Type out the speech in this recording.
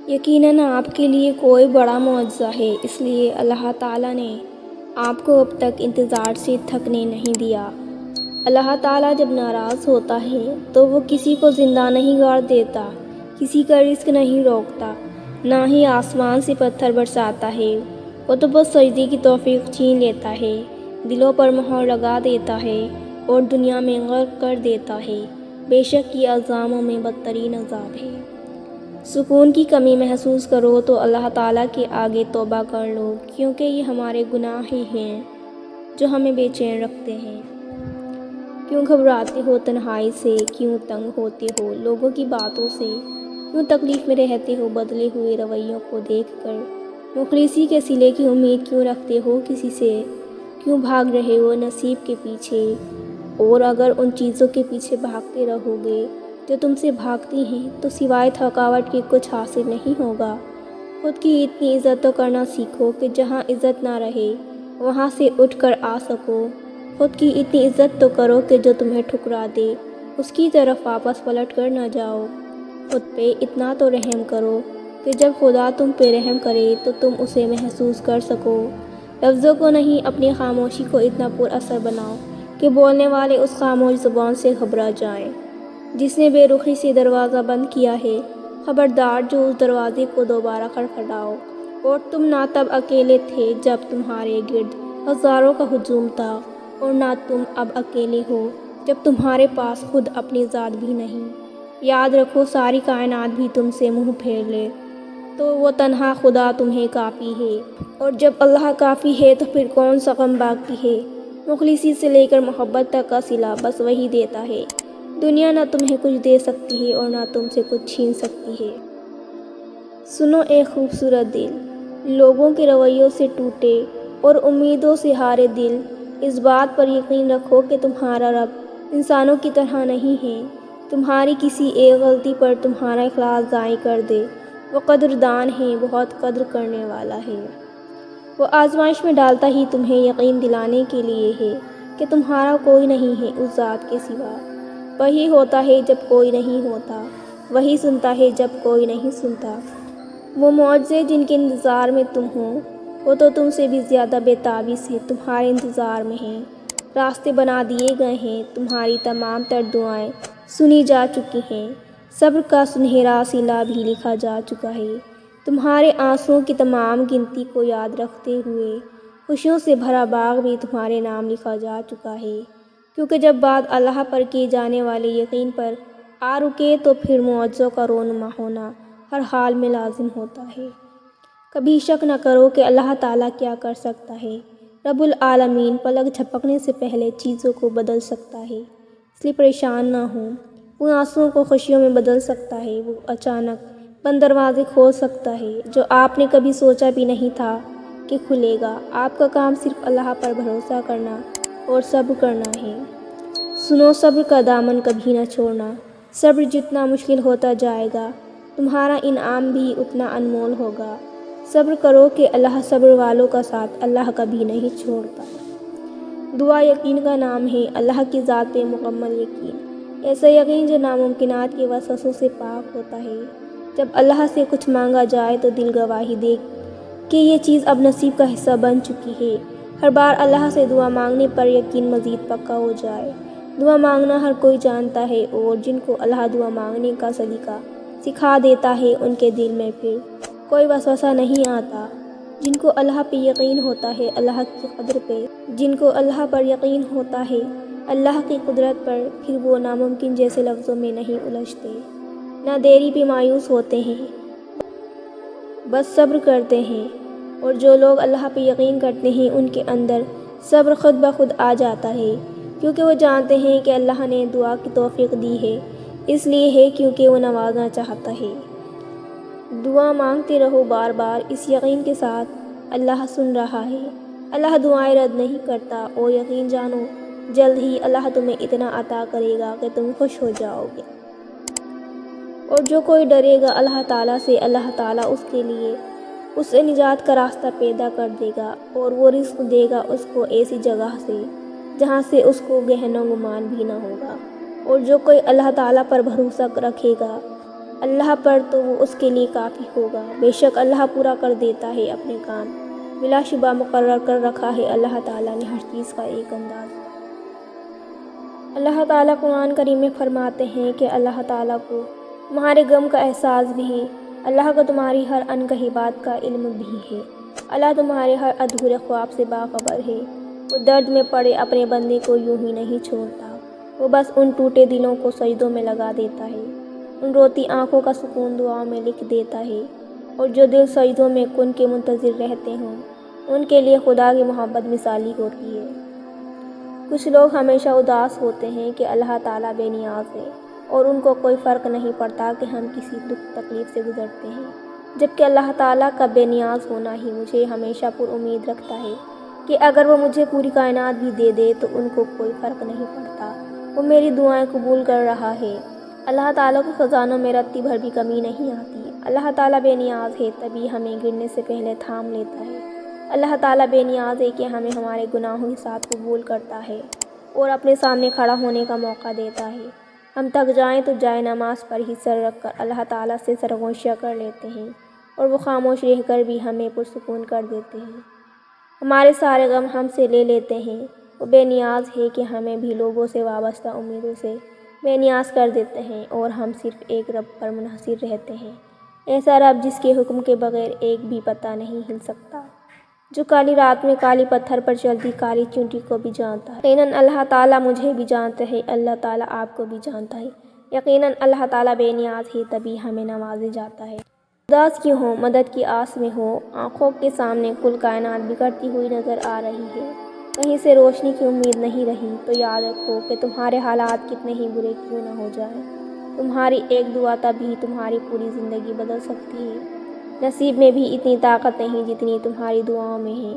یقیناً آپ کے لیے کوئی بڑا معجزہ ہے، اس لیے اللہ تعالیٰ نے آپ کو اب تک انتظار سے تھکنے نہیں دیا۔ اللہ تعالیٰ جب ناراض ہوتا ہے تو وہ کسی کو زندہ نہیں گاڑ دیتا، کسی کا رزق نہیں روکتا، نہ ہی آسمان سے پتھر برساتا ہے۔ وہ تو بس سجدے کی توفیق چھین لیتا ہے، دلوں پر مہر لگا دیتا ہے اور دنیا میں غرق کر دیتا ہے۔ بے شک یہ عذابوں میں بدترین عذاب ہے۔ سکون کی کمی محسوس کرو تو اللہ تعالیٰ کے آگے توبہ کر لو، کیونکہ یہ ہمارے گناہ ہی ہیں جو ہمیں بے چین رکھتے ہیں۔ کیوں گھبراتے ہو تنہائی سے، کیوں تنگ ہوتے ہو لوگوں کی باتوں سے، کیوں تکلیف میں رہتے ہو بدلے ہوئے رویوں کو دیکھ کر، مخلصی کے صلے کی امید کیوں رکھتے ہو کسی سے، کیوں بھاگ رہے ہو نصیب کے پیچھے، اور اگر ان چیزوں کے پیچھے بھاگتے رہو گے جو تم سے بھاگتی ہیں تو سوائے تھکاوٹ کے کچھ حاصل نہیں ہوگا۔ خود کی اتنی عزت تو کرنا سیکھو کہ جہاں عزت نہ رہے وہاں سے اٹھ کر آ سکو۔ خود کی اتنی عزت تو کرو کہ جو تمہیں ٹھکرا دے اس کی طرف واپس پلٹ کر نہ جاؤ۔ خود پہ اتنا تو رحم کرو کہ جب خدا تم پہ رحم کرے تو تم اسے محسوس کر سکو۔ لفظوں کو نہیں، اپنی خاموشی کو اتنا پر اثر بناؤ کہ بولنے والے اس خاموش زبان سے گھبرا جائیں جس نے بے رخی سے دروازہ بند کیا ہے۔ خبردار جو اس دروازے کو دوبارہ کھٹکھٹاؤ۔ اور تم نہ تب اکیلے تھے جب تمہارے گرد ہزاروں کا ہجوم تھا، اور نہ تم اب اکیلے ہو جب تمہارے پاس خود اپنی ذات بھی نہیں۔ یاد رکھو ساری کائنات بھی تم سے منہ پھیر لے تو وہ تنہا خدا تمہیں کافی ہے، اور جب اللہ کافی ہے تو پھر کون سا غم باقی ہے۔ مخلصی سے لے کر محبت تک کا صلہ بس وہی دیتا ہے۔ دنیا نہ تمہیں کچھ دے سکتی ہے اور نہ تم سے کچھ چھین سکتی ہے۔ سنو اے خوبصورت دل، لوگوں کے رویوں سے ٹوٹے اور امیدوں سے ہارے دل، اس بات پر یقین رکھو کہ تمہارا رب انسانوں کی طرح نہیں ہے۔ تمہاری کسی ایک غلطی پر تمہارا اخلاص ضائع کر دے۔ وہ قدردان ہے، بہت قدر کرنے والا ہے۔ وہ آزمائش میں ڈالتا ہی تمہیں یقین دلانے کے لیے ہے کہ تمہارا کوئی نہیں ہے اس ذات کے سوا۔ وہی ہوتا ہے جب کوئی نہیں ہوتا، وہی سنتا ہے جب کوئی نہیں سنتا۔ وہ معجزے جن کے انتظار میں تم ہو، وہ تو تم سے بھی زیادہ بے تابی سے تمہارے انتظار میں ہیں۔ راستے بنا دیے گئے ہیں، تمہاری تمام تر دعائیں سنی جا چکی ہیں، صبر کا سنہرا صلہ بھی لکھا جا چکا ہے۔ تمہارے آنسوؤں کی تمام گنتی کو یاد رکھتے ہوئے خوشیوں سے بھرا باغ بھی تمہارے نام لکھا جا چکا ہے، کیونکہ جب بات اللہ پر کیے جانے والے یقین پر آ رکے تو پھر معجزوں کا رونما ہونا ہر حال میں لازم ہوتا ہے۔ کبھی شک نہ کرو کہ اللہ تعالیٰ کیا کر سکتا ہے۔ رب العالمین پلک جھپکنے سے پہلے چیزوں کو بدل سکتا ہے، اس لیے پریشان نہ ہو۔ وہ آنسوؤں کو خوشیوں میں بدل سکتا ہے، وہ اچانک بند دروازے کھول سکتا ہے جو آپ نے کبھی سوچا بھی نہیں تھا کہ کھلے گا۔ آپ کا کام صرف اللہ پر بھروسہ کرنا اور صبر کرنا ہے۔ سنو، صبر کا دامن کبھی نہ چھوڑنا۔ صبر جتنا مشکل ہوتا جائے گا تمہارا انعام بھی اتنا انمول ہوگا۔ صبر کرو کہ اللہ صبر والوں کا ساتھ اللہ کبھی نہیں چھوڑتا۔ دعا یقین کا نام ہے، اللہ کی ذات پہ مکمل یقین، ایسا یقین جو ناممکنات کے وسوسوں سے پاک ہوتا ہے۔ جب اللہ سے کچھ مانگا جائے تو دل گواہی دے کہ یہ چیز اب نصیب کا حصہ بن چکی ہے۔ ہر بار اللہ سے دعا مانگنے پر یقین مزید پکا ہو جائے۔ دعا مانگنا ہر کوئی جانتا ہے، اور جن کو اللہ دعا مانگنے کا سلیقہ سکھا دیتا ہے ان کے دل میں پھر کوئی وسوسہ نہیں آتا۔ جن کو اللہ پہ یقین ہوتا ہے اللہ کی قدر پہ، جن کو اللہ پر یقین ہوتا ہے اللہ کی قدرت پر، پھر وہ ناممکن جیسے لفظوں میں نہیں الجھتے، نہ دیری پہ مایوس ہوتے ہیں، بس صبر کرتے ہیں۔ اور جو لوگ اللہ پہ یقین کرتے ہیں ان کے اندر صبر خود بخود آ جاتا ہے، کیونکہ وہ جانتے ہیں کہ اللہ نے دعا کی توفیق دی ہے، اس لیے ہے کیونکہ وہ نوازنا چاہتا ہے۔ دعا مانگتے رہو بار بار اس یقین کے ساتھ اللہ سن رہا ہے، اللہ دعائیں رد نہیں کرتا، اور یقین جانو جلد ہی اللہ تمہیں اتنا عطا کرے گا کہ تم خوش ہو جاؤ گے۔ اور جو کوئی ڈرے گا اللہ تعالیٰ سے، اللہ تعالیٰ اس کے لیے اس سے نجات کا راستہ پیدا کر دے گا، اور وہ رزق دے گا اس کو ایسی جگہ سے جہاں سے اس کو گہن و گمان بھی نہ ہوگا۔ اور جو کوئی اللہ تعالیٰ پر بھروسہ رکھے گا اللہ پر تو وہ اس کے لیے کافی ہوگا۔ بے شک اللہ پورا کر دیتا ہے اپنے کام، بلا شبہ مقرر کر رکھا ہے اللہ تعالیٰ نے ہر چیز کا ایک انداز۔ اللہ تعالیٰ قرآن کریم میں فرماتے ہیں کہ اللہ تعالیٰ کو تمہارے غم کا احساس بھی ہے، اللہ کو تمہاری ہر انکہی بات کا علم بھی ہے، اللہ تمہارے ہر ادھورے خواب سے باخبر ہے۔ وہ درد میں پڑے اپنے بندے کو یوں ہی نہیں چھوڑتا، وہ بس ان ٹوٹے دلوں کو سجدوں میں لگا دیتا ہے، ان روتی آنکھوں کا سکون دعاؤں میں لکھ دیتا ہے، اور جو دل سجدوں میں کن کے منتظر رہتے ہوں ان کے لیے خدا کی محبت مثالی ہوتی ہے۔ کچھ لوگ ہمیشہ اداس ہوتے ہیں کہ اللہ تعالیٰ بے نیاز ہے اور ان کو کوئی فرق نہیں پڑتا کہ ہم کسی دکھ تکلیف سے گزرتے ہیں، جبکہ اللہ تعالیٰ کا بے نیاز ہونا ہی مجھے ہمیشہ پر امید رکھتا ہے کہ اگر وہ مجھے پوری کائنات بھی دے دے تو ان کو کوئی فرق نہیں پڑتا، وہ میری دعائیں قبول کر رہا ہے۔ اللہ تعالیٰ کو خزانوں میں رتی بھر بھی کمی نہیں آتی۔ اللہ تعالیٰ بے نیاز ہے تبھی ہمیں گرنے سے پہلے تھام لیتا ہے۔ اللہ تعالیٰ بے نیاز ہے کہ ہمیں ہمارے گناہوں کے ساتھ قبول کرتا ہے اور اپنے سامنے کھڑا ہونے کا موقع دیتا ہے۔ ہم تھک جائیں تو جائے نماز پر ہی سر رکھ کر اللہ تعالیٰ سے سرگوشیاں کر لیتے ہیں اور وہ خاموش رہ کر بھی ہمیں پرسکون کر دیتے ہیں، ہمارے سارے غم ہم سے لے لیتے ہیں۔ وہ بے نیاز ہے کہ ہمیں بھی لوگوں سے وابستہ امیدوں سے بے نیاز کر دیتے ہیں اور ہم صرف ایک رب پر منحصر رہتے ہیں، ایسا رب جس کے حکم کے بغیر ایک بھی پتا نہیں ہل سکتا، جو کالی رات میں کالی پتھر پر چلتی کالی چیونٹی کو بھی جانتا ہے۔ یقیناً اللہ تعالیٰ مجھے بھی جانتا ہے، اللہ تعالیٰ آپ کو بھی جانتا ہے۔ یقیناً اللہ تعالیٰ بے نیاز ہے تبھی ہمیں نوازا جاتا ہے۔ اداس کیوں ہو، مدد کی آس میں ہو، آنکھوں کے سامنے کل کائنات بکھرتی ہوئی نظر آ رہی ہے، کہیں سے روشنی کی امید نہیں رہی، تو یاد رکھو کہ تمہارے حالات کتنے ہی برے کیوں نہ ہو جائیں، تمہاری ایک دعا تبھی تمہاری پوری زندگی بدل سکتی ہے۔ نصیب میں بھی اتنی طاقت نہیں جتنی تمہاری دعاؤں میں ہے،